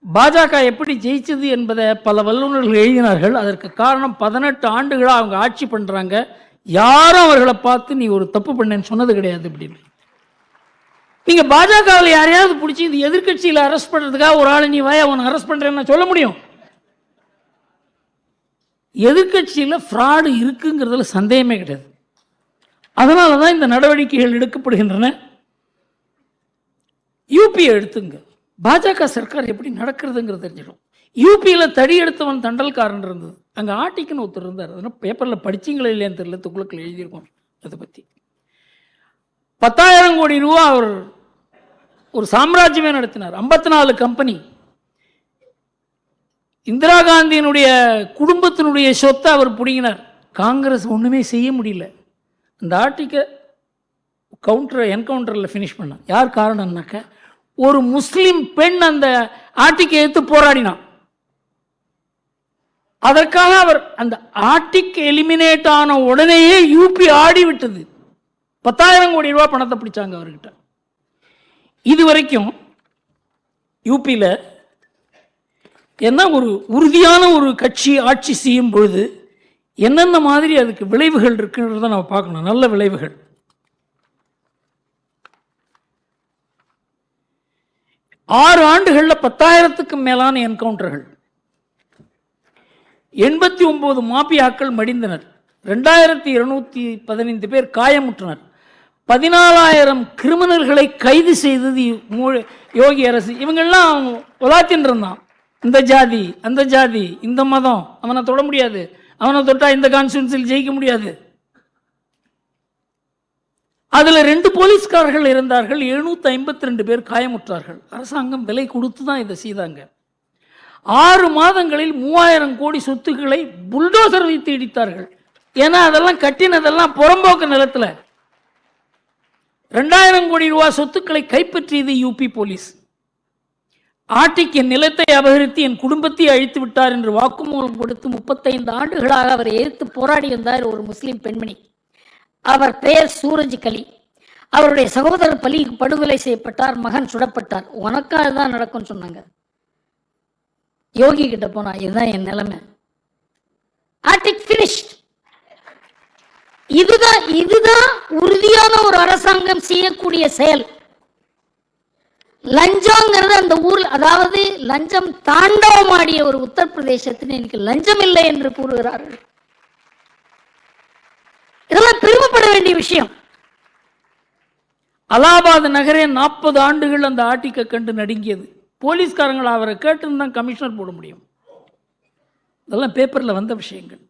பாஜக எப்படி ஜெயிச்சது என்பதை பல வல்லுநர்கள் எழுதினார்கள். அதற்கு காரணம் 18 ஆண்டுகளாக அவங்க ஆட்சி பண்ணுறாங்க, யாரும் அவர்களை பார்த்து நீ ஒரு தப்பு பண்ணேன்னு சொன்னது கிடையாது அப்படின்னு. நீங்கள் பாஜகவில் யாரையாவது பிடிச்சி இந்த எதிர்கட்சியில் அரெஸ்ட் பண்ணுறதுக்காக ஒரு ஆள் நீ வாய அவனை அரெஸ்ட் பண்ணுறேன்னு சொல்ல முடியும்? எதிர்கட்சியில் ஃப்ராடு இருக்குங்கிறதுல சந்தேகமே கிடையாது. அதனால தான் இந்த நடவடிக்கைகள் எடுக்கப்படுகின்றன. யூபியை எடுத்துங்க, பாஜக சர்க்கார் எப்படி நடக்கிறதுங்கிறது தெரிஞ்சிடும். யூபியில் தடி எடுத்தவன் தண்டல்காரன் இருந்தது, அங்கே ஆட்டிக்குன்னு ஒருத்தர் இருந்தார். அதனால் பேப்பரில் படிச்சிங்களே இல்லையான்னு தெரியல, துக்குளுக்கில் எழுதியிருக்கோம் அதை பற்றி. 10,000 கோடி ரூபா அவர் ஒரு சாம்ராஜ்யமே நடத்தினார். 54 கம்பெனி. இந்திரா காந்தியினுடைய குடும்பத்தினுடைய சொத்தை அவர் பிடிங்கினார். காங்கிரஸ் ஒன்றுமே செய்ய முடியல. அந்த ஆர்டிக்க என்கவுண்டரில் ஃபினிஷ் பண்ணான். யார் காரணம்னாக்க, ஒரு முஸ்லீம் பெண் அந்த ஆர்டிக்கை எடுத்து போராடினான். அதற்காக அவர் அந்த ஆர்டிக் எலிமினேட் ஆன உடனேயே யூபி ஆடி விட்டது. 10,000 கோடி ரூபாய் பணத்தை பிடிச்சாங்க அவர்கிட்ட. இதுவரைக்கும் யூபியில் என்ன ஒரு உறுதியான ஒரு கட்சி ஆட்சி செய்யும் பொழுது என்னென்ன மாதிரி அதுக்கு விளைவுகள் இருக்குன்றத நம்ம பார்க்கணும். நல்ல விளைவுகள். ஆறு ஆண்டுகளில் 10,000க்கும் மேலான என்கவுண்டர்கள், 89 மாபியாக்கள் மடிந்தனர், 2215 பேர் காயமுற்றனர், 14,000 கிரிமினல்களை கைது செய்தது யோகி அரசு. இவங்கெல்லாம் உலாத்தின் இருந்தான், இந்த ஜாதி அந்த ஜாதி இந்த மதம், அவனை தொட முடியாது, அவனை தொட்டா இந்த கான்ஸ்டியூன்சியில் ஜெயிக்க முடியாது. அதில் 2 போலீஸ்காரர்கள் இருந்தார்கள், 752 பேர் காயமுற்றார்கள். அரசாங்கம் விலை கொடுத்து தான் இதை செய்தாங்க. 6 மாதங்களில் 3000 கோடி சொத்துக்களை புல்டோசர் வைத்து இடித்தார்கள். ஏன்னா அதெல்லாம் கட்டினதெல்லாம் புறம்போக்கு நிலத்தில். 2000 கோடி ரூபாய் சொத்துக்களை கைப்பற்றியது யூபி போலீஸ். ஆர்டிக் என் நிலத்தை அபகரித்து என் குடும்பத்தை அழித்து விட்டார் என்று வாக்குமூலம் கொடுத்து 35 ஆண்டுகளாக அவர் எதிர்த்து போராடி வந்தார் ஒரு முஸ்லிம் பெண்மணி. அவர் பெயர் சூரஜ் கலி. அவருடைய சகோதரர் படுகொலை செய்யப்பட்டார், மகன் சுடப்பட்டார். உனக்காக தான் நடக்கும்னு சொன்னாங்க. யோகி கிட்ட போனா இதுதான் என் நிலைமை, ஆர்டிக் ஃபினிஷ்ட். இதுதான் உறுதியான ஒரு அரசாங்கம் செய்யக்கூடிய செயல். லஞ்சம்ங்கிறது அந்த ஊரில், அதாவது லஞ்சம் தாண்டவமாடிய ஒரு உத்தரப்பிரதேசத்தில் இன்னைக்கு லஞ்சம் இல்லை என்று கூறுகிறார்கள். இதெல்லாம் பெருமைப்பட வேண்டிய விஷயம். அலகாபாத் நகரே 40 ஆண்டுகள் அந்த ஆர்டிக்கை கண்டு நடுங்கியது. போலீஸ்காரங்களை அவரை கேட்டுன்னு தான் கமிஷனர் போட முடியும். இதெல்லாம் பேப்பரில் வந்த விஷயங்கள்.